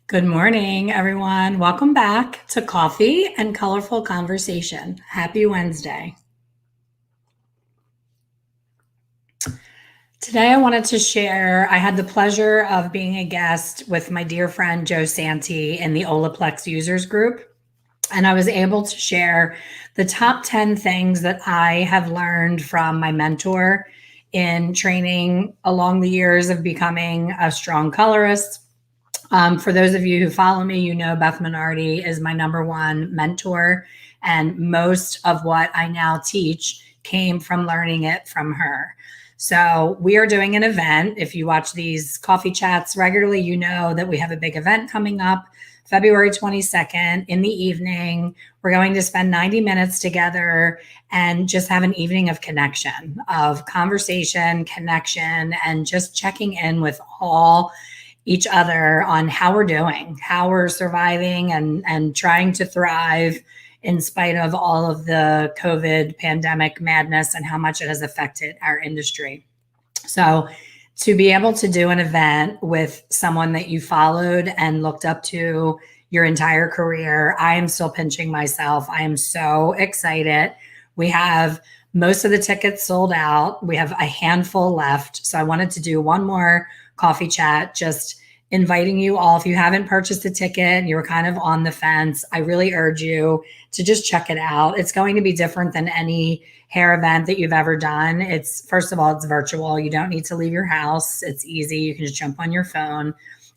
Good morning, everyone. Welcome back to Coffee and Colorful Conversation. Happy Wednesday. Today, I wanted to share. I had the pleasure of being a guest with my dear friend Joe Santi in the Olaplex users group. And I was able to share the top 10 things that I have learned from my mentor in training along the years of becoming a strong colorist. For those of you who follow me, you know Beth Minardi is my number one mentor, and most of what I now teach came from learning it from her. So we are doing an event. If you watch these coffee chats regularly, you know that we have a big event coming up February 22nd in the evening. We're going to spend 90 minutes together and just have an evening of connection, of conversation, connection, and just checking in with all each other on how we're doing, how we're surviving and trying to thrive in spite of all of the COVID pandemic madness and how much it has affected our industry. So to be able to do an event with someone that you followed and looked up to your entire career, I am still pinching myself. I am so excited. We have most of the tickets sold out. We have a handful left. So I wanted to do one more coffee chat, just inviting you all. If you haven't purchased a ticket and you're kind of on the fence, I really urge you to just check it out. It's going to be different than any hair event that you've ever done. It's, first of all, it's virtual. You don't need to leave your house. It's easy. You can just jump on your phone.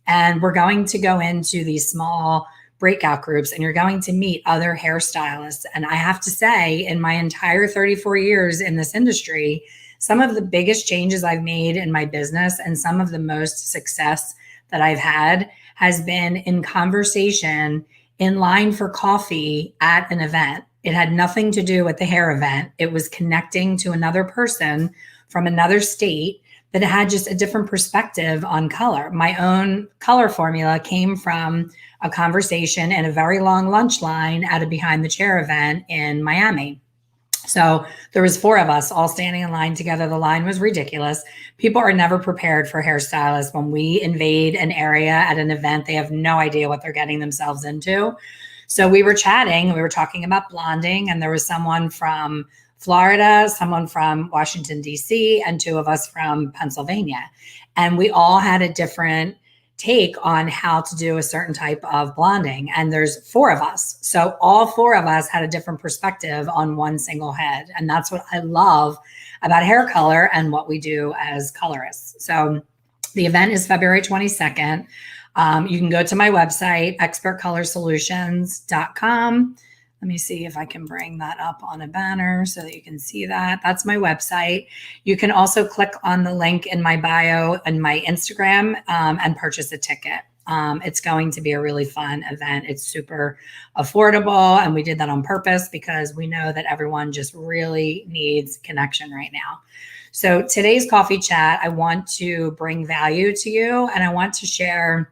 And we're going to go into these small breakout groups and you're going to meet other hairstylists. And I have to say, in my entire 34 years in this industry, some of the biggest changes I've made in my business and some of the most success that I've had has been in conversation in line for coffee at an event. It had nothing to do with the hair event. It was connecting to another person from another state that had just a different perspective on color. My own color formula came from a conversation in a very long lunch line at a behind the chair event in Miami. So there was four of us all standing in line together. The line was ridiculous. People are never prepared for hairstylists. When we invade an area at an event, they have no idea what they're getting themselves into. So we were chatting, we were talking about blonding, and there was someone from Florida, someone from Washington, D.C., and two of us from Pennsylvania. And we all had a different take on how to do a certain type of blonding. And there's four of us. So all four of us had a different perspective on one single head. And that's what I love about hair color and what we do as colorists. So the event is February 22nd. You can go to my website, expertcolorsolutions.com. Let me see if I can bring that up on a banner so that you can see that. That's my website. You can also click on the link in my bio and my Instagram and purchase a ticket. It's going to be a really fun event. It's super affordable, and we did that on purpose because we know that everyone just really needs connection right now. So today's coffee chat, I want to bring value to you, and I want to share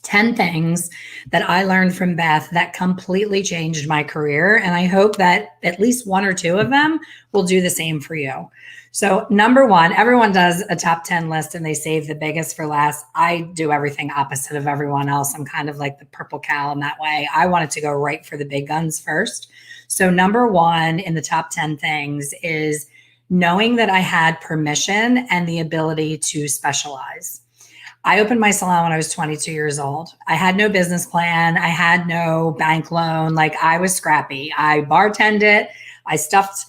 10 things that I learned from Beth that completely changed my career. And I hope that at least one or two of them will do the same for you. So number one, everyone does a top 10 list and they save the biggest for last. I do everything opposite of everyone else. I'm kind of like the purple cow in that way. I wanted to go right for the big guns first. So number one in the top 10 things is knowing that I had permission and the ability to specialize. I opened my salon when I was 22 years old. I had no business plan. I had no bank loan. Like, I was scrappy. I bartended. I stuffed,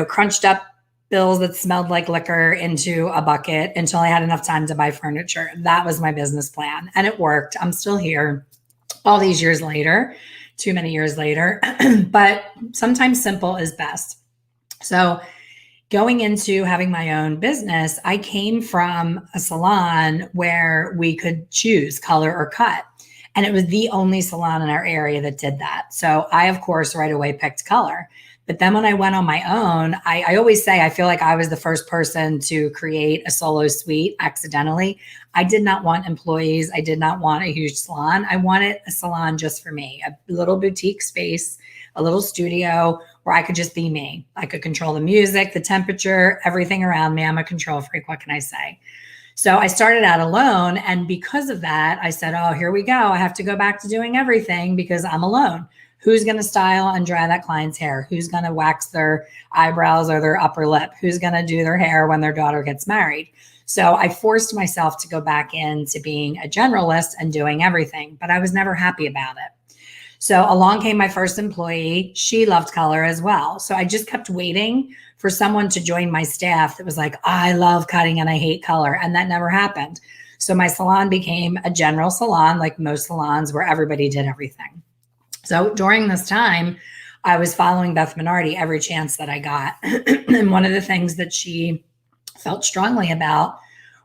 crunched up bills that smelled like liquor into a bucket until I had enough time to buy furniture. That was my business plan. And it worked. I'm still here all these years later, too many years later, but sometimes simple is best. So going into having my own business, I came from a salon where we could choose color or cut. And it was the only salon in our area that did that. So I, of course, right away picked color. But then when I went on my own, I always say I feel like I was the first person to create a solo suite accidentally. I did not want employees. I did not want a huge salon. I wanted a salon just for me, a little boutique space, a little studio where I could just be me. I could control the music, the temperature, everything around me. I'm a control freak. What can I say? So I started out alone. And because of that, I said, oh, here we go. I have to go back to doing everything because I'm alone. Who's going to style and dry that client's hair? Who's going to wax their eyebrows or their upper lip? Who's going to do their hair when their daughter gets married? So I forced myself to go back into being a generalist and doing everything, but I was never happy about it. So along came my first employee. She loved color as well. So I just kept waiting for someone to join my staff that was like, I love cutting and I hate color. And that never happened. So my salon became a general salon, like most salons where everybody did everything. So during this time, I was following Beth Minardi every chance that I got. And one of the things that she felt strongly about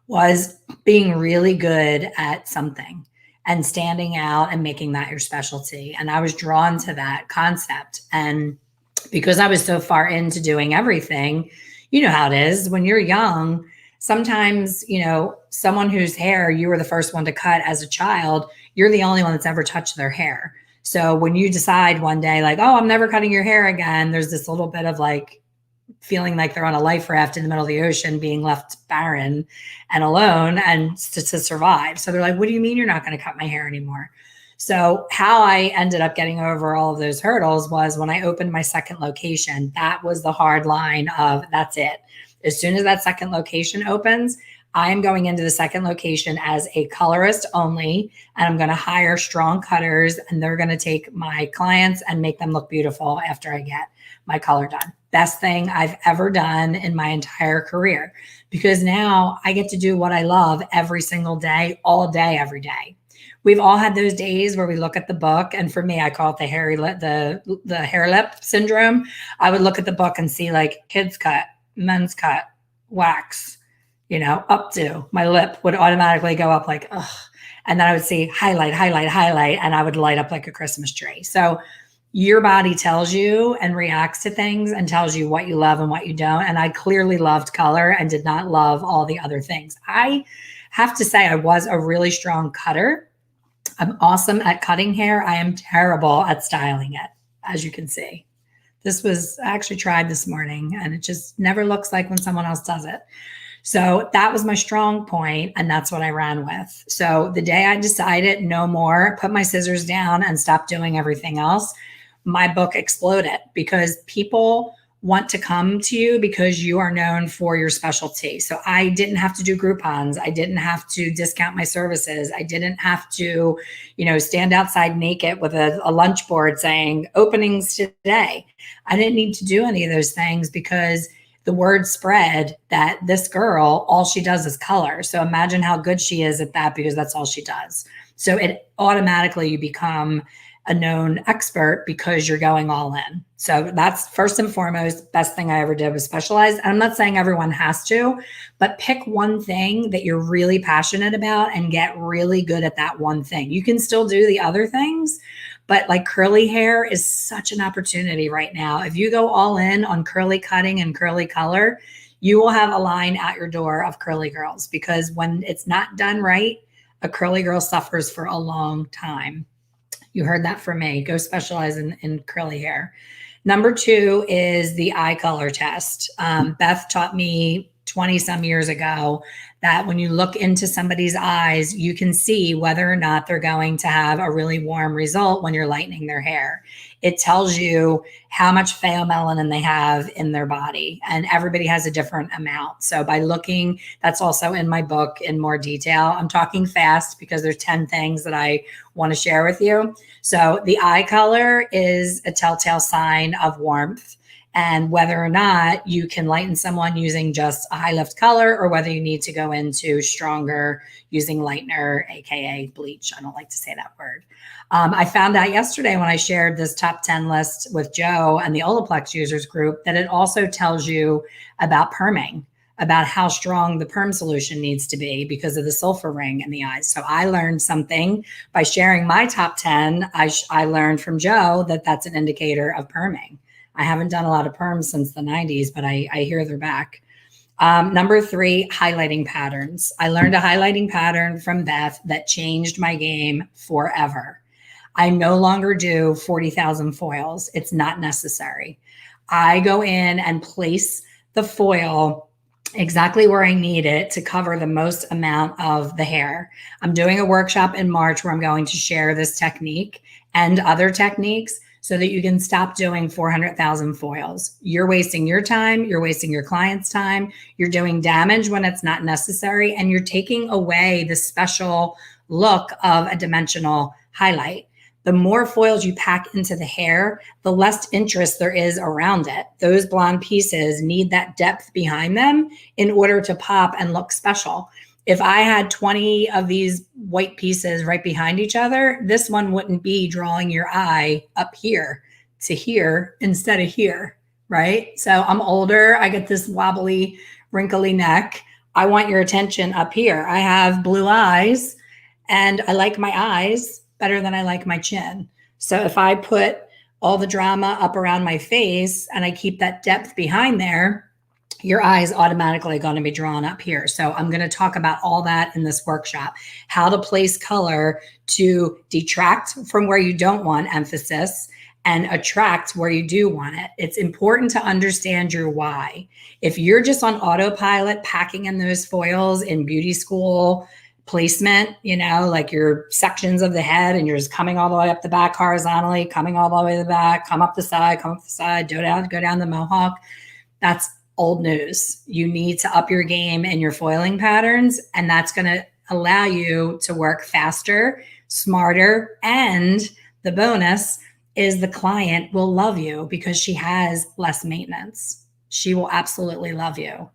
was being really good at something and standing out and making that your specialty. And I was drawn to that concept. And because I was so far into doing everything, you know how it is when you're young. Sometimes, someone whose hair you were the first one to cut as a child, you're the only one that's ever touched their hair. So when you decide one day, like, oh, I'm never cutting your hair again, there's this little bit of like feeling like they're on a life raft in the middle of the ocean, being left barren and alone and to survive. So they're like, what do you mean you're not going to cut my hair anymore? So how I ended up getting over all of those hurdles was when I opened my second location. That was the hard line of that's it. As soon as that second location opens, I am going into the second location as a colorist only, and I'm going to hire strong cutters, and they're going to take my clients and make them look beautiful after I get my color done. Best thing I've ever done in my entire career, because now I get to do what I love every single day, all day, every day. We've all had those days where we look at the book, and for me, I call it the hairy lip, the hair lip syndrome. I would look at the book and see like kids cut, men's cut, wax, up to my lip would automatically go up like, ugh. And then I would see highlight, highlight, highlight, and I would light up like a Christmas tree. So your body tells you and reacts to things and tells you what you love and what you don't. And I clearly loved color and did not love all the other things. I have to say I was a really strong cutter. I'm awesome at cutting hair. I am terrible at styling it, as you can see. I actually tried this morning and it just never looks like when someone else does it. So that was my strong point, and that's what I ran with. So the day I decided no more, put my scissors down and stop doing everything else, my book exploded because people want to come to you because you are known for your specialty. So I didn't have to do Groupons. I didn't have to discount my services. I didn't have to, stand outside naked with a lunch board saying openings today. I didn't need to do any of those things because the word spread that this girl, all she does is color. So imagine how good she is at that because that's all she does. So it automatically you become a known expert because you're going all in. So that's first and foremost, best thing I ever did was specialize. And I'm not saying everyone has to, but pick one thing that you're really passionate about and get really good at that one thing. You can still do the other things, but like curly hair is such an opportunity right now. If you go all in on curly cutting and curly color, you will have a line at your door of curly girls because when it's not done right, a curly girl suffers for a long time. You heard that from me. Go specialize in curly hair. Number 2 is the eye color test. Beth taught me 20 some years ago that when you look into somebody's eyes, you can see whether or not they're going to have a really warm result when you're lightening their hair. It tells you how much pheomelanin they have in their body, and everybody has a different amount. So by looking, that's also in my book in more detail. I'm talking fast because there's 10 things that I want to share with you. So the eye color is a telltale sign of warmth, and whether or not you can lighten someone using just a high lift color or whether you need to go into stronger using lightener, aka bleach. I don't like to say that word. I found out yesterday when I shared this top 10 list with Joe and the Olaplex users group that it also tells you about perming, about how strong the perm solution needs to be because of the sulfur ring in the eyes. So I learned something by sharing my top 10. I learned from Joe that that's an indicator of perming. I haven't done a lot of perms since the 90s, but I hear they're back. Number 3, highlighting patterns. I learned a highlighting pattern from Beth that changed my game forever. I no longer do 40,000 foils. It's not necessary. I go in and place the foil exactly where I need it to cover the most amount of the hair. I'm doing a workshop in March where I'm going to share this technique and other techniques so that you can stop doing 400,000 foils. You're wasting your time, you're wasting your client's time, you're doing damage when it's not necessary, and you're taking away the special look of a dimensional highlight. The more foils you pack into the hair, the less interest there is around it. Those blonde pieces need that depth behind them in order to pop and look special. If I had 20 of these white pieces right behind each other, this one wouldn't be drawing your eye up here to here instead of here, right? So I'm older, I get this wobbly, wrinkly neck. I want your attention up here. I have blue eyes and I like my eyes better than I like my chin. So if I put all the drama up around my face and I keep that depth behind there, your eye is automatically going to be drawn up here. So I'm going to talk about all that in this workshop, how to place color to detract from where you don't want emphasis and attract where you do want it. It's important to understand your why. If you're just on autopilot, packing in those foils in beauty school placement, like your sections of the head, and you're just coming all the way up the back horizontally, coming all the way to the back, come up the side, go down the mohawk. That's old news. You need to up your game in your foiling patterns, and that's going to allow you to work faster, smarter, and the bonus is the client will love you because she has less maintenance. She will absolutely love you.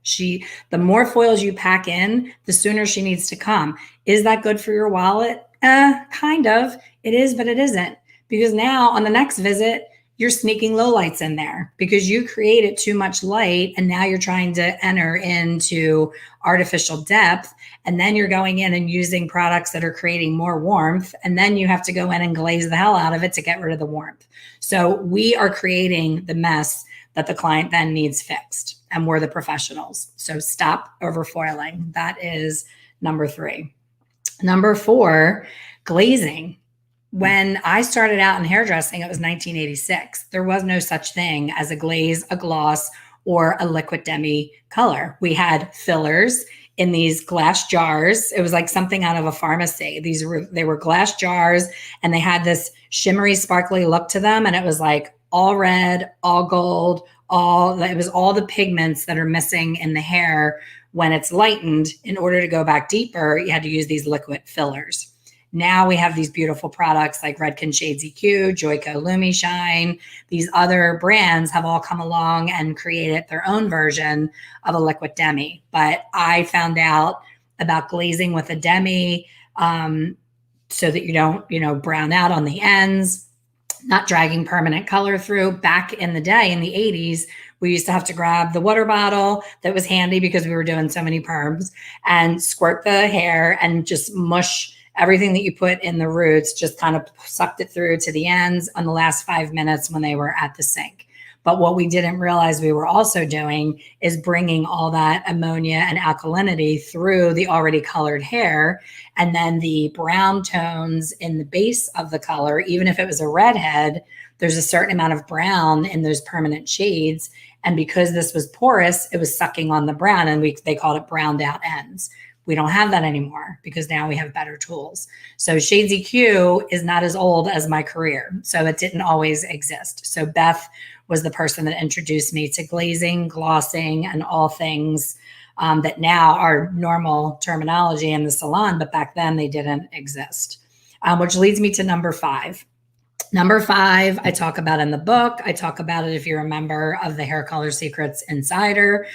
The more foils you pack in, the sooner she needs to come. Is that good for your wallet? Kind of. It is, but it isn't. Because now on the next visit, you're sneaking lowlights in there because you created too much light and now you're trying to enter into artificial depth. And then you're going in and using products that are creating more warmth. And then you have to go in and glaze the hell out of it to get rid of the warmth. So we are creating the mess that the client then needs fixed. And we're the professionals. So stop overfoiling. That is number 3. Number 4, glazing. When I started out in hairdressing, it was 1986. There was no such thing as a glaze, a gloss, or a liquid demi color. We had fillers in these glass jars. It was like something out of a pharmacy. They were glass jars, and they had this shimmery, sparkly look to them, and it was like all red, all gold, it was all the pigments that are missing in the hair when it's lightened. In order to go back deeper, you had to use these liquid fillers. Now we have these beautiful products like Redken Shades EQ, Joico Lumi Shine. These other brands have all come along and created their own version of a liquid demi. But I found out about glazing with a demi so that you don't, brown out on the ends, not dragging permanent color through. Back in the day, in the 80s, we used to have to grab the water bottle that was handy because we were doing so many perms and squirt the hair and just mush everything that you put in the roots, just kind of sucked it through to the ends on the last 5 minutes when they were at the sink. But what we didn't realize we were also doing is bringing all that ammonia and alkalinity through the already colored hair. And then the brown tones in the base of the color, even if it was a redhead, there's a certain amount of brown in those permanent shades. And because this was porous, it was sucking on the brown, and they called it browned out ends. We don't have that anymore because now we have better tools. So Shades EQ is not as old as my career. So it didn't always exist. So Beth was the person that introduced me to glazing, glossing, and all things that now are normal terminology in the salon, but back then they didn't exist. Which leads me to number 5. Number 5, I talk about in the book. I talk about it if you're a member of the Hair Color Secrets Insider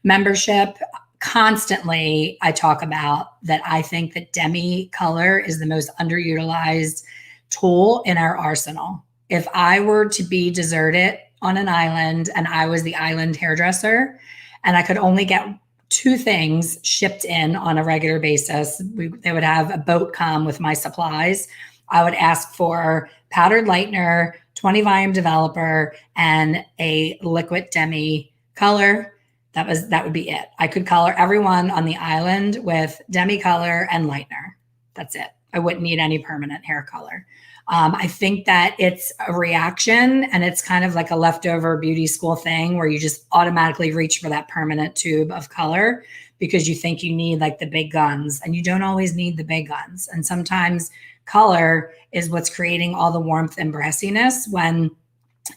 membership. Constantly, I talk about that I think that demi color is the most underutilized tool in our arsenal. If I were to be deserted on an island and I was the island hairdresser and I could only get 2 things shipped in on a regular basis, they would have a boat come with my supplies. I would ask for powdered lightener, 20 volume developer, and a liquid demi color. That would be it. I could color everyone on the island with demi color and lightener. That's it. I wouldn't need any permanent hair color. I think that it's a reaction, and it's kind of like a leftover beauty school thing where you just automatically reach for that permanent tube of color because you think you need like the big guns, and you don't always need the big guns. And sometimes color is what's creating all the warmth and brassiness, when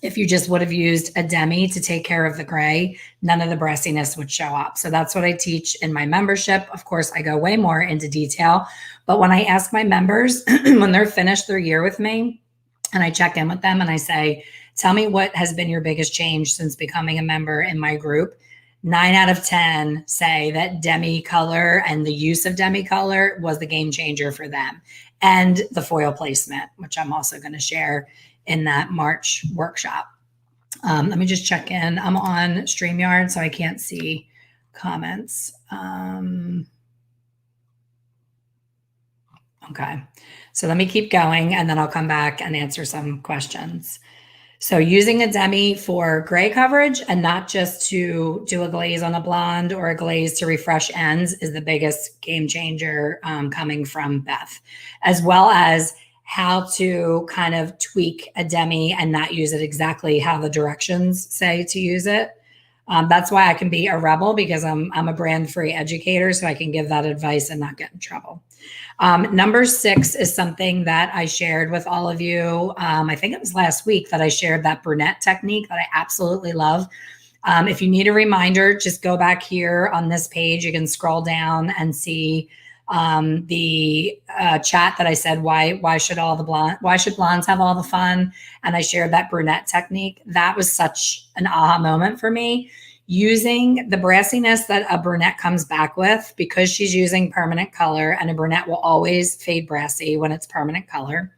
if you just would have used a demi to take care of the gray, none of the brassiness would show up. So that's what I teach in my membership. Of course, I go way more into detail. But when I ask my members, when they're finished their year with me, and I check in with them and I say, tell me what has been your biggest change since becoming a member in my group, 9 out of 10 say that demi color and the use of demi color was the game changer for them. And the foil placement, which I'm also going to share in that March workshop. Let me just check in. I'm on StreamYard, so I can't see comments. Okay, so let me keep going, and then I'll come back and answer some questions. So using a demi for gray coverage and not just to do a glaze on a blonde or a glaze to refresh ends is the biggest game changer coming from Beth, as well as how to kind of tweak a demi and not use it exactly how the directions say to use it. That's why I can be a rebel, because I'm a brand-free educator, so I can give that advice and not get in trouble. Number 6 is something that I shared with all of you. I think it was last week that I shared that brunette technique that I absolutely love. If you need a reminder, just go back here on this page. You can scroll down and see the chat that I said, why should blondes have all the fun? And I shared that brunette technique. That was such an aha moment for me. Using the brassiness that a brunette comes back with, because she's using permanent color, and a brunette will always fade brassy when it's permanent color.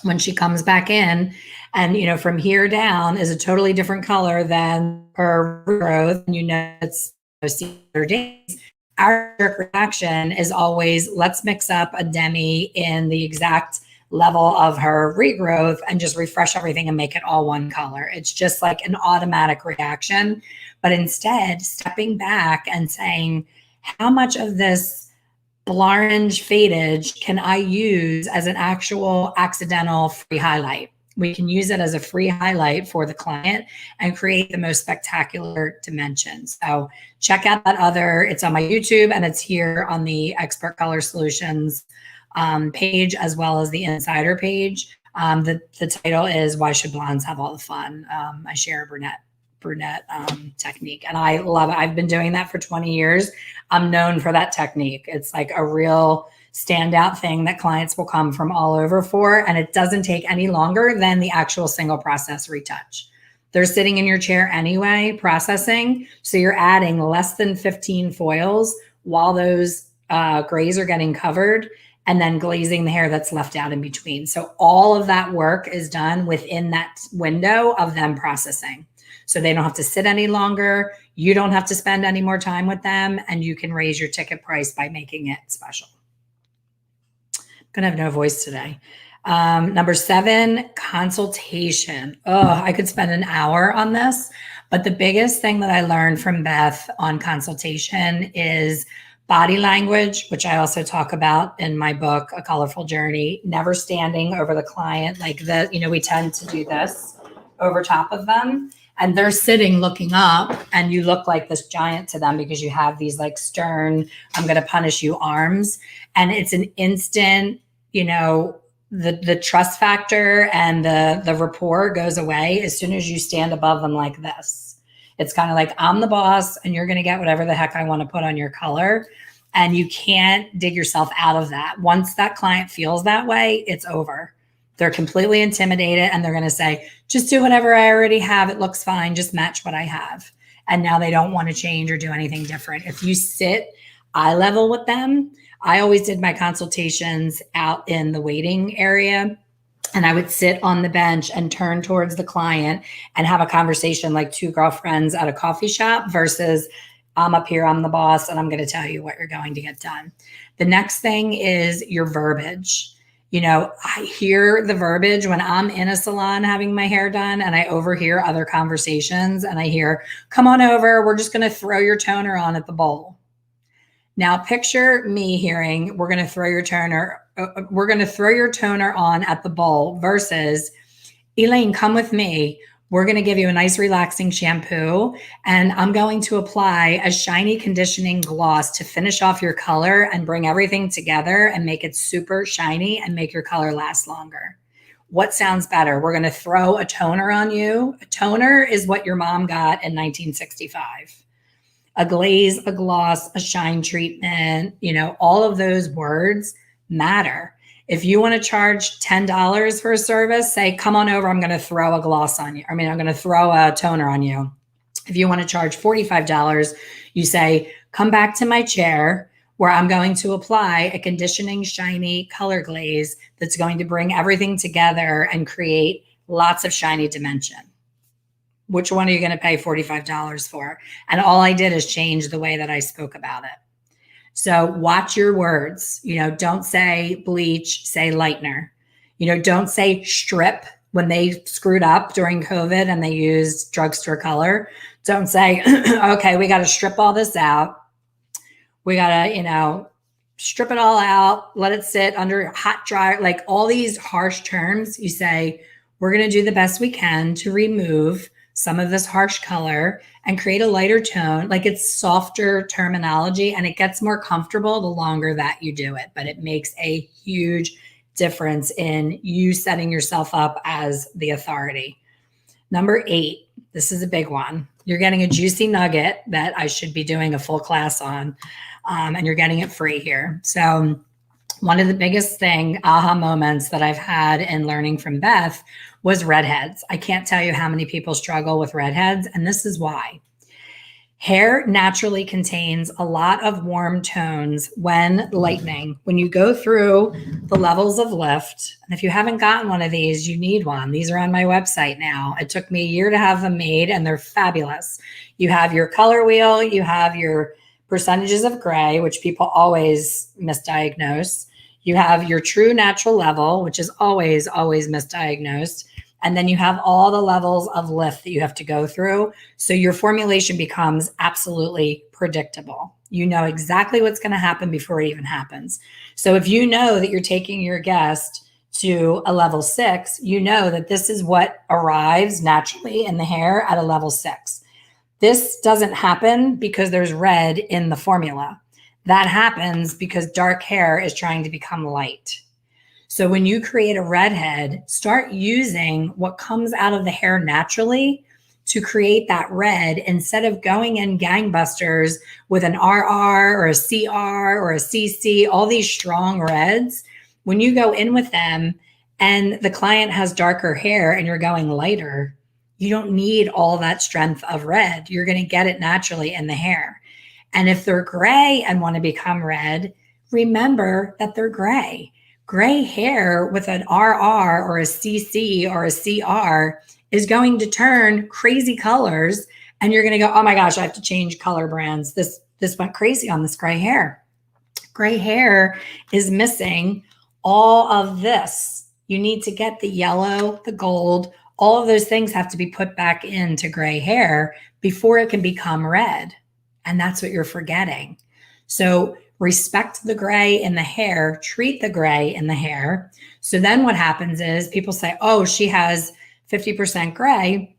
When she comes back in, and from here down is a totally different color than her growth, and it's days. Our reaction is always, let's mix up a demi in the exact level of her regrowth and just refresh everything and make it all one color. It's just like an automatic reaction. But instead, stepping back and saying, how much of this orange fadage can I use as an actual accidental free highlight? We can use it as a free highlight for the client and create the most spectacular dimensions. So check out that it's on my YouTube, and it's here on the Expert Color Solutions page, as well as the Insider page. The title is Why Should Blondes Have All the Fun? I share a brunette technique, and I love it. I've been doing that for 20 years. I'm known for that technique. It's like a real standout thing that clients will come from all over for, and it doesn't take any longer than the actual single process retouch. They're sitting in your chair anyway, processing, so you're adding less than 15 foils while those grays are getting covered, and then glazing the hair that's left out in between. So all of that work is done within that window of them processing. So they don't have to sit any longer. You don't have to spend any more time with them, and you can raise your ticket price by making it special. I'm gonna have no voice today. Number 7, consultation. Oh, I could spend an hour on this, but the biggest thing that I learned from Beth on consultation is body language, which I also talk about in my book, A Colorful Journey. Never standing over the client like that. We tend to do this over top of them, and they're sitting looking up, and you look like this giant to them because you have these like stern, I'm going to punish you arms. And it's an instant, the trust factor and the rapport goes away as soon as you stand above them like this. It's kind of like, I'm the boss and you're going to get whatever the heck I want to put on your color. And you can't dig yourself out of that. Once that client feels that way, it's over. They're completely intimidated, and they're going to say, just do whatever I already have. It looks fine. Just match what I have. And now they don't want to change or do anything different. If you sit eye level with them, I always did my consultations out in the waiting area, and I would sit on the bench and turn towards the client and have a conversation like two girlfriends at a coffee shop versus I'm up here, I'm the boss, and I'm going to tell you what you're going to get done. The next thing is your verbiage. I hear the verbiage when I'm in a salon having my hair done, and I overhear other conversations, and I hear, come on over, we're just going to throw your toner on at the bowl. Now picture me hearing, we're going to throw your toner we're going to throw your toner on at the bowl versus, Elaine, come with me. We're going to give you a nice relaxing shampoo, and I'm going to apply a shiny conditioning gloss to finish off your color and bring everything together and make it super shiny and make your color last longer. What sounds better? We're going to throw a toner on you. A toner is what your mom got in 1965. A glaze, a gloss, a shine treatment, all of those words matter. If you want to charge $10 for a service, say, come on over, I'm going to throw a gloss on you. I'm going to throw a toner on you. If you want to charge $45, you say, come back to my chair where I'm going to apply a conditioning, shiny color glaze that's going to bring everything together and create lots of shiny dimension. Which one are you going to pay $45 for? And all I did is change the way that I spoke about it. So watch your words. Don't say bleach, say lightener. Don't say strip when they screwed up during COVID and they used drugstore color. Don't say, okay, we got to strip all this out. We got to, strip it all out, let it sit under hot dryer, like all these harsh terms. You say, we're going to do the best we can to remove some of this harsh color and create a lighter tone. Like, it's softer terminology and it gets more comfortable the longer that you do it, but it makes a huge difference in you setting yourself up as the authority. Number 8, this is a big one. You're getting a juicy nugget that I should be doing a full class on, and you're getting it free here. So one of the biggest aha moments that I've had in learning from Beth was redheads. I can't tell you how many people struggle with redheads, and this is why. Hair naturally contains a lot of warm tones when lightening. When you go through the levels of lift, and if you haven't gotten one of these, you need one. These are on my website now. It took me a year to have them made, and they're fabulous. You have your color wheel, you have your percentages of gray, which people always misdiagnose. You have your true natural level, which is always, always misdiagnosed. And then you have all the levels of lift that you have to go through. So your formulation becomes absolutely predictable. You know exactly what's going to happen before it even happens. So if you know that you're taking your guest to a level 6, you know that this is what arrives naturally in the hair at a level 6. This doesn't happen because there's red in the formula. That happens because dark hair is trying to become light. So when you create a redhead, start using what comes out of the hair naturally to create that red instead of going in gangbusters with an RR or a CR or a CC, all these strong reds. When you go in with them and the client has darker hair and you're going lighter, you don't need all that strength of red. You're going to get it naturally in the hair. And if they're gray and want to become red, remember that they're gray. Gray hair with an RR or a CC or a CR is going to turn crazy colors, and you're going to go, oh my gosh, I have to change color brands. This went crazy on this gray hair. Gray hair is missing all of this. You need to get the yellow, the gold, all of those things have to be put back into gray hair before it can become red. And that's what you're forgetting. So respect the gray in the hair, treat the gray in the hair. So then what happens is people say, oh, she has 50% gray.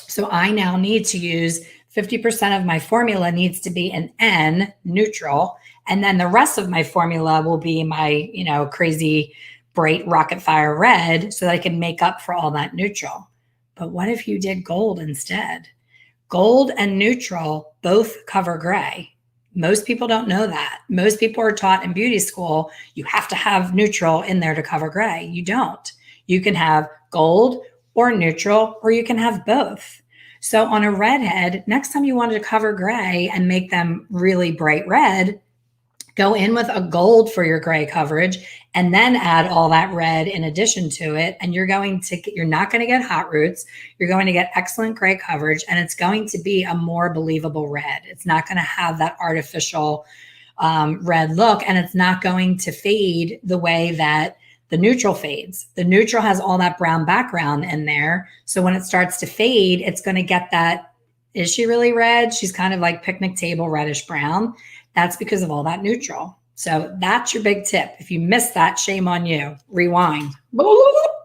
So I now need to use 50% of my formula needs to be an N, neutral. And then the rest of my formula will be my, crazy bright rocket fire red so that I can make up for all that neutral. But what if you did gold instead? Gold and neutral both cover gray. Most people don't know that. Most people are taught in beauty school, you have to have neutral in there to cover gray. You don't. You can have gold or neutral, or you can have both. So on a redhead, next time you want to cover gray and make them really bright red, go in with a gold for your gray coverage and then add all that red in addition to it. And you're not going to get hot roots. You're going to get excellent gray coverage, and it's going to be a more believable red. It's not going to have that artificial red look, and it's not going to fade the way that the neutral fades. The neutral has all that brown background in there. So when it starts to fade, it's going to get that, is she really red? She's kind of like picnic table reddish brown. That's because of all that neutral. So that's your big tip. If you missed that, shame on you. Rewind.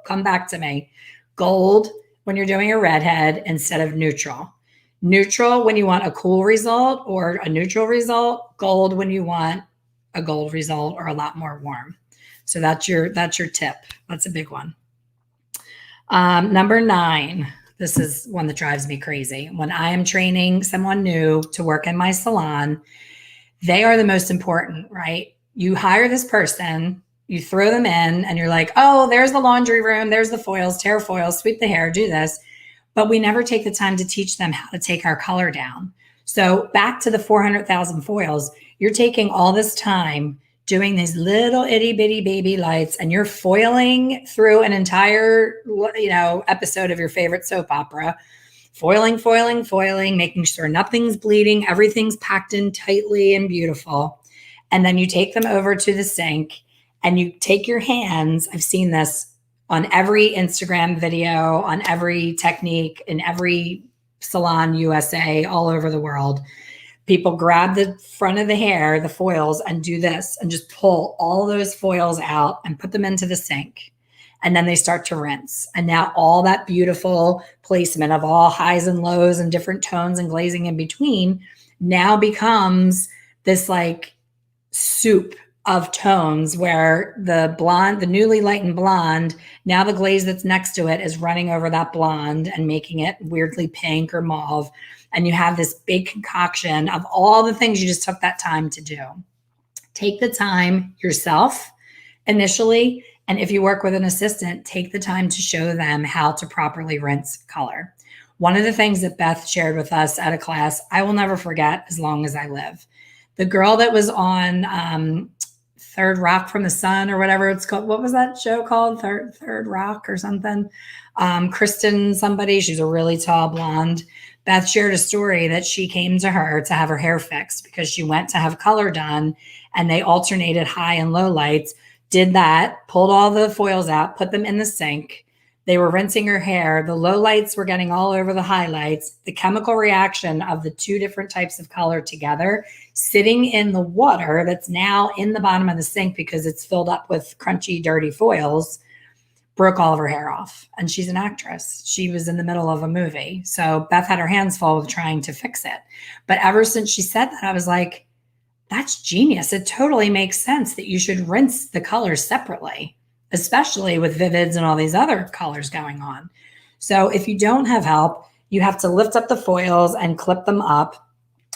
Come back to me. Gold when you're doing a redhead instead of neutral. Neutral when you want a cool result or a neutral result. Gold when you want a gold result or a lot more warm. So that's your tip. That's a big one. Number 9. This is one that drives me crazy. When I am training someone new to work in my salon, they are the most important, right? You hire this person, you throw them in, and you're like, oh, there's the laundry room, there's the foils, tear foils, sweep the hair, do this. But we never take the time to teach them how to take our color down. So back to the 400,000 foils, you're taking all this time doing these little itty bitty baby lights, and you're foiling through an entire, episode of your favorite soap opera. Foiling, foiling, foiling, making sure nothing's bleeding, everything's packed in tightly and beautiful. And then you take them over to the sink and you take your hands. I've seen this on every Instagram video, on every technique, in every salon USA, all over the world. People grab the front of the hair, the foils, and do this and just pull all those foils out and put them into the sink. And then they start to rinse. And now all that beautiful placement of all highs and lows and different tones and glazing in between now becomes this like soup of tones where the blonde, the newly lightened blonde, now the glaze that's next to it is running over that blonde and making it weirdly pink or mauve. And you have this big concoction of all the things you just took that time to do. Take the time yourself initially. And if you work with an assistant, take the time to show them how to properly rinse color. One of the things that Beth shared with us at a class, I will never forget as long as I live. The girl that was on Third Rock from the Sun or whatever it's called. What was that show called? Third Rock or something? Kristen somebody. She's a really tall blonde. Beth shared a story that she came to her to have her hair fixed because she went to have color done and they alternated high and low lights. Did that, pulled all the foils out, put them in the sink. They were rinsing her hair. The low lights were getting all over the highlights. The chemical reaction of the two different types of color together, sitting in the water that's now in the bottom of the sink because it's filled up with crunchy, dirty foils, broke all of her hair off. And she's an actress. She was in the middle of a movie. So Beth had her hands full with trying to fix it. But ever since she said that, I was like, that's genius. It totally makes sense that you should rinse the colors separately, especially with vivids and all these other colors going on. So if you don't have help, you have to lift up the foils and clip them up.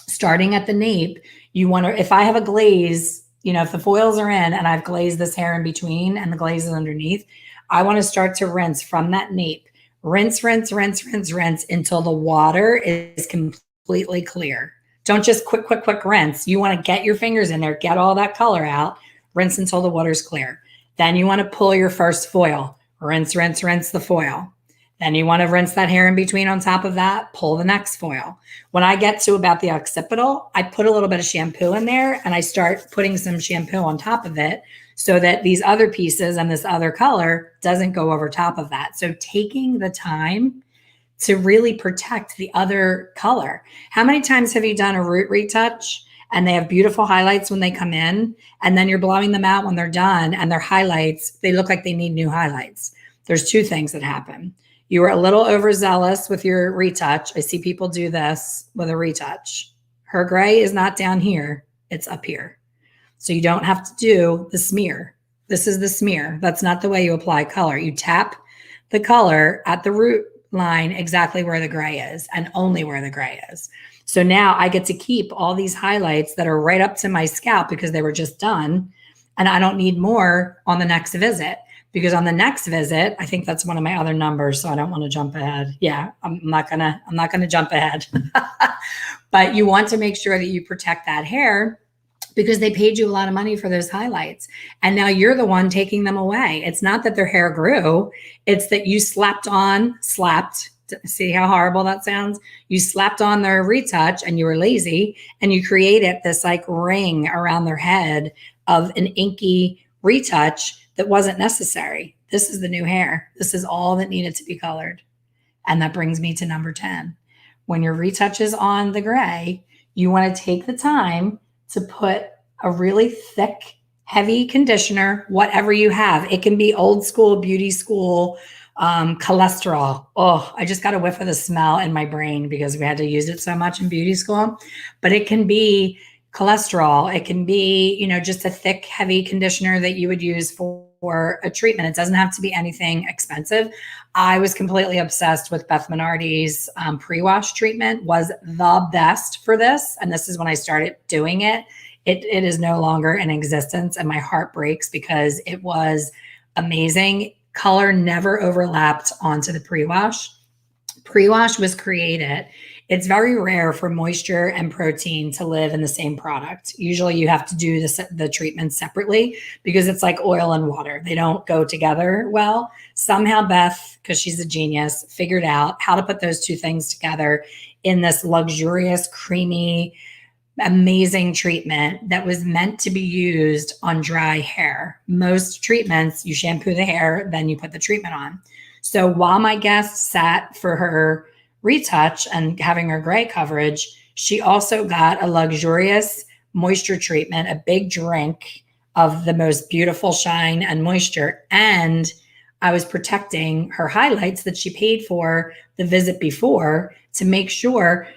Starting at the nape, you want to, if I have a glaze, if the foils are in and I've glazed this hair in between and the glaze is underneath, I want to start to rinse from that nape. Rinse, rinse, rinse, rinse, rinse until the water is completely clear. Don't just quick rinse. You want to get your fingers in there, get all that color out, rinse until the water's clear. Then you want to pull your first foil, rinse, rinse, rinse the foil. Then you want to rinse that hair in between on top of that, pull the next foil. When I get to about the occipital, I put a little bit of shampoo in there and I start putting some shampoo on top of it so that these other pieces and this other color doesn't go over top of that. So taking the time to really protect the other color. How many times have you done a root retouch and they have beautiful highlights when they come in and then you're blowing them out when they're done and their highlights, they look like they need new highlights? There's two things that happen. You were a little overzealous with your retouch. I see people do this with a retouch. Her gray is not down here, it's up here. So you don't have to do the smear. This is the smear. That's not the way you apply color. You tap the color at the root line exactly where the gray is and only where the gray is. So now I get to keep all these highlights that are right up to my scalp because they were just done. And I don't need more on the next visit because on the next visit, I think that's one of my other numbers. So I don't want to jump ahead. Yeah, I'm not gonna jump ahead. But you want to make sure that you protect that hair because they paid you a lot of money for those highlights. And now you're the one taking them away. It's not that their hair grew. It's that you slapped, see how horrible that sounds? You slapped on their retouch and you were lazy and you created this like ring around their head of an inky retouch that wasn't necessary. This is the new hair. This is all that needed to be colored. And that brings me to number 10. When your retouch is on the gray, you want to take the time to put a really thick, heavy conditioner, whatever you have. It can be old school, beauty school, cholesterol. Oh, I just got a whiff of the smell in my brain because we had to use it so much in beauty school. But it can be cholesterol. It can be, just a thick, heavy conditioner that you would use for a treatment. It doesn't have to be anything expensive. I was completely obsessed with Beth Minardi's pre-wash treatment, was the best for this. And this is when I started doing it. It is no longer in existence, and my heart breaks because it was amazing. Color never overlapped onto the pre-wash. Pre-wash was created. It's very rare for moisture and protein to live in the same product. Usually you have to do the treatment separately because it's like oil and water. They don't go together well. Somehow Beth, because she's a genius, figured out how to put those two things together in this luxurious, creamy, amazing treatment that was meant to be used on dry hair. Most treatments, you shampoo the hair, then you put the treatment on. So while my guest sat for her retouch and having her gray coverage, she also got a luxurious moisture treatment, a big drink of the most beautiful shine and moisture. And I was protecting her highlights that she paid for the visit before to make sure,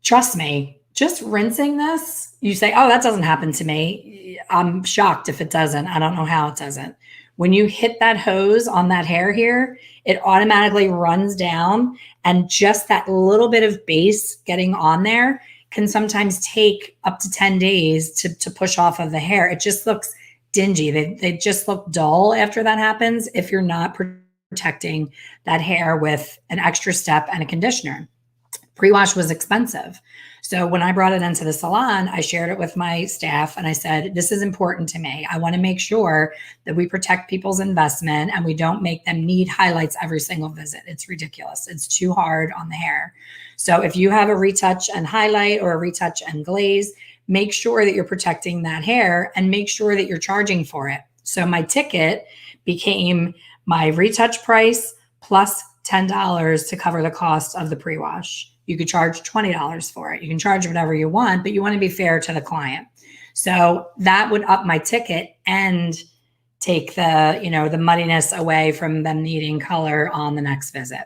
trust me, just rinsing this, you say, oh, that doesn't happen to me. I'm shocked if it doesn't. I don't know how it doesn't. When you hit that hose on that hair here, it automatically runs down, and just that little bit of base getting on there can sometimes take up to 10 days to push off of the hair. It just looks dingy. They just look dull after that happens if you're not protecting that hair with an extra step and a conditioner. Pre-wash was expensive. So when I brought it into the salon, I shared it with my staff and I said, this is important to me. I want to make sure that we protect people's investment and we don't make them need highlights every single visit. It's ridiculous. It's too hard on the hair. So if you have a retouch and highlight or a retouch and glaze, make sure that you're protecting that hair and make sure that you're charging for it. So my ticket became my retouch price plus $10 to cover the cost of the pre-wash. You could charge $20 for it. You can charge whatever you want, but you want to be fair to the client. So that would up my ticket and take the muddiness away from them needing color on the next visit.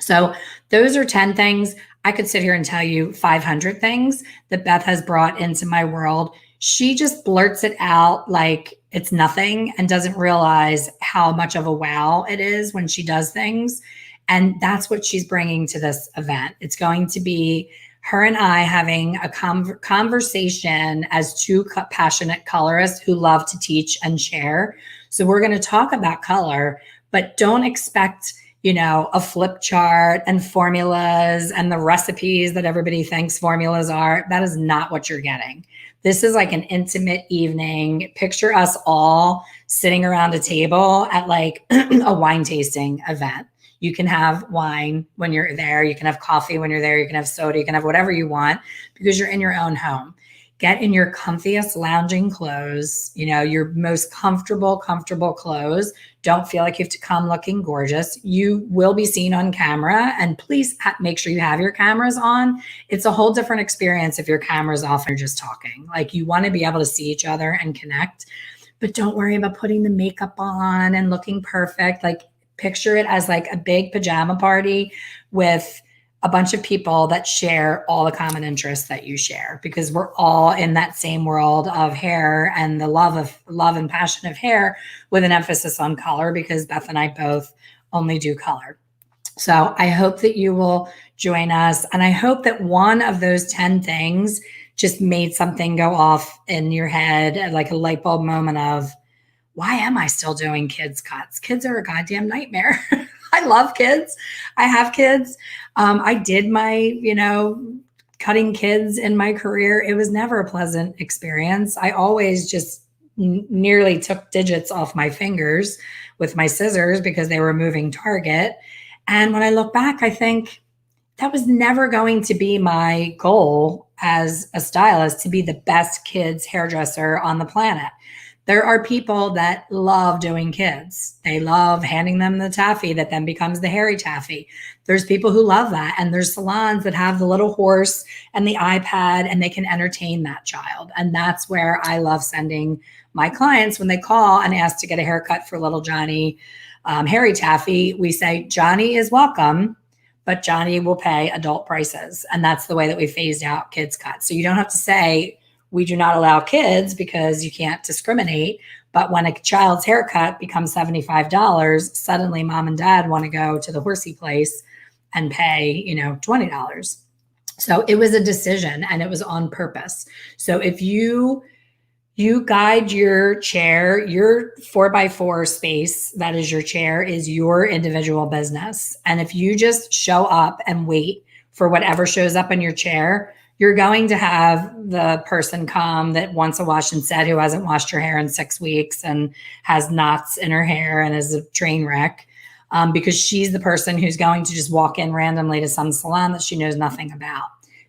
So those are 10 things. I could sit here and tell you 500 things that Beth has brought into my world. She just blurts it out like it's nothing and doesn't realize how much of a wow it is when she does things. And that's what she's bringing to this event. It's going to be her and I having a conversation as two passionate colorists who love to teach and share. So we're going to talk about color, but don't expect, a flip chart and formulas and the recipes that everybody thinks formulas are. That is not what you're getting. This is like an intimate evening. Picture us all sitting around a table at like a wine tasting event. You can have wine when you're there. You can have coffee when you're there. You can have soda. You can have whatever you want because you're in your own home. Get in your comfiest lounging clothes, your most comfortable clothes. Don't feel like you have to come looking gorgeous. You will be seen on camera, and please make sure you have your cameras on. It's a whole different experience if your camera's off and you're just talking. Like, you want to be able to see each other and connect, but don't worry about putting the makeup on and looking perfect. Like, picture it as like a big pajama party with a bunch of people that share all the common interests that you share, because we're all in that same world of hair and the love and passion of hair, with an emphasis on color, because Beth and I both only do color. So I hope that you will join us. And I hope that one of those 10 things just made something go off in your head, like a light bulb moment of, why am I still doing kids cuts? Kids are a goddamn nightmare. I love kids. I have kids. I did my, cutting kids in my career. It was never a pleasant experience. I always just nearly took digits off my fingers with my scissors because they were a moving target. And when I look back, I think that was never going to be my goal as a stylist, to be the best kids hairdresser on the planet. There are people that love doing kids. They love handing them the taffy that then becomes the hairy taffy. There's people who love that. And there's salons that have the little horse and the iPad and they can entertain that child. And that's where I love sending my clients when they call and ask to get a haircut for little Johnny, hairy taffy. We say, Johnny is welcome, but Johnny will pay adult prices. And that's the way that we phased out kids cuts. So you don't have to say, we do not allow kids because you can't discriminate. But when a child's haircut becomes $75, suddenly mom and dad want to go to the horsey place and pay, $20. So it was a decision and it was on purpose. So if you guide your chair, your 4x4 space, that is your chair, is your individual business. And if you just show up and wait for whatever shows up in your chair, you're going to have the person come that wants a wash and set, who hasn't washed her hair in 6 weeks and has knots in her hair and is a train wreck, because she's the person who's going to just walk in randomly to some salon that she knows nothing about.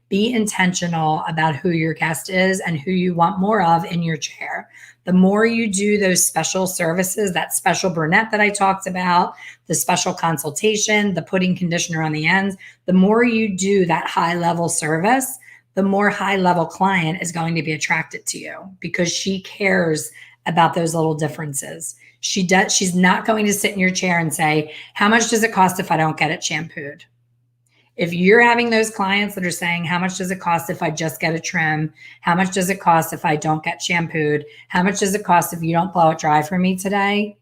Be intentional about who your guest is and who you want more of in your chair. The more you do those special services, that special brunette that I talked about, the special consultation, the putting conditioner on the ends, the more you do that high level service, the more high level client is going to be attracted to you because she cares about those little differences. She's not going to sit in your chair and say, how much does it cost if I don't get it shampooed? If you're having those clients that are saying, how much does it cost if I just get a trim? How much does it cost if I don't get shampooed? How much does it cost if you don't blow it dry for me today?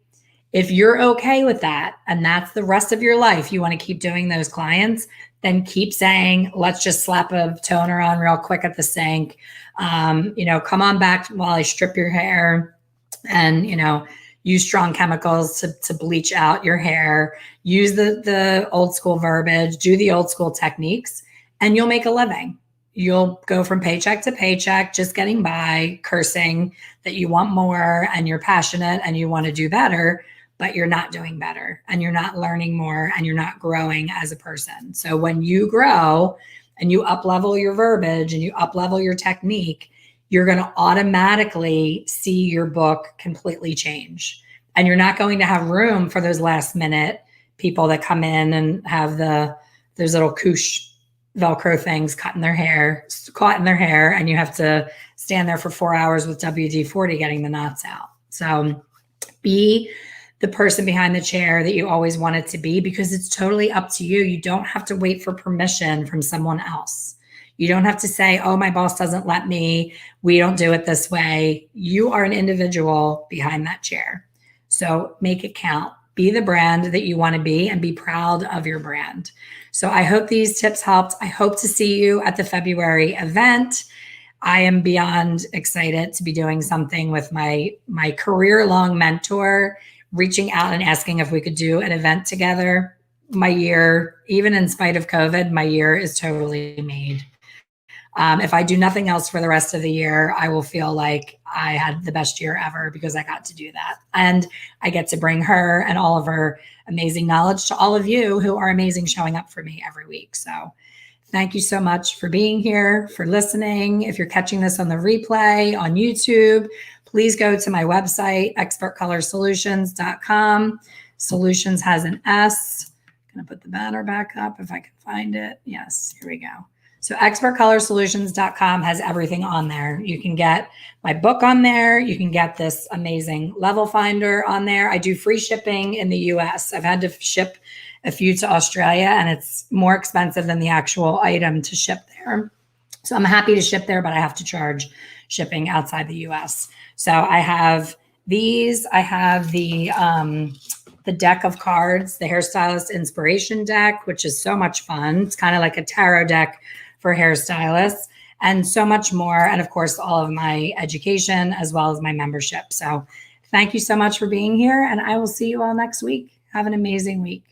If you're okay with that, and that's the rest of your life, you want to keep doing those clients, then keep saying, let's just slap a toner on real quick at the sink. Come on back while I strip your hair and, use strong chemicals to bleach out your hair, use the old school verbiage, do the old school techniques, and you'll make a living. You'll go from paycheck to paycheck, just getting by, cursing that you want more and you're passionate and you want to do better, but you're not doing better and you're not learning more and you're not growing as a person. So when you grow and you up-level your verbiage and you up-level your technique, you're going to automatically see your book completely change. And you're not going to have room for those last minute people that come in and have those little koosh Velcro things caught in their hair, and you have to stand there for 4 hours with WD-40 getting the knots out. So be the person behind the chair that you always wanted to be, because it's totally up to you. You don't have to wait for permission from someone else. You don't have to say, oh, my boss doesn't let me. We don't do it this way. You are an individual behind that chair. So make it count. Be the brand that you want to be and be proud of your brand. So I hope these tips helped. I hope to see you at the February event. I am beyond excited to be doing something with my career-long mentor, reaching out and asking if we could do an event together. My year, even in spite of COVID, my year is totally made. If I do nothing else for the rest of the year, I will feel like I had the best year ever because I got to do that. And I get to bring her and all of her amazing knowledge to all of you who are amazing showing up for me every week. So thank you so much for being here, for listening. If you're catching this on the replay on YouTube, please go to my website, expertcolorsolutions.com. Solutions has an S. I'm going to put the banner back up if I can find it. Yes, here we go. So expertcolorsolutions.com has everything on there. You can get my book on there. You can get this amazing level finder on there. I do free shipping in the US. I've had to ship a few to Australia and it's more expensive than the actual item to ship there. So I'm happy to ship there, but I have to charge shipping outside the US. So I have these. I have the deck of cards, the Hairstylist Inspiration deck, which is so much fun. It's kind of like a tarot deck for hairstylists, and so much more. And of course, all of my education as well as my membership. So thank you so much for being here, and I will see you all next week. Have an amazing week.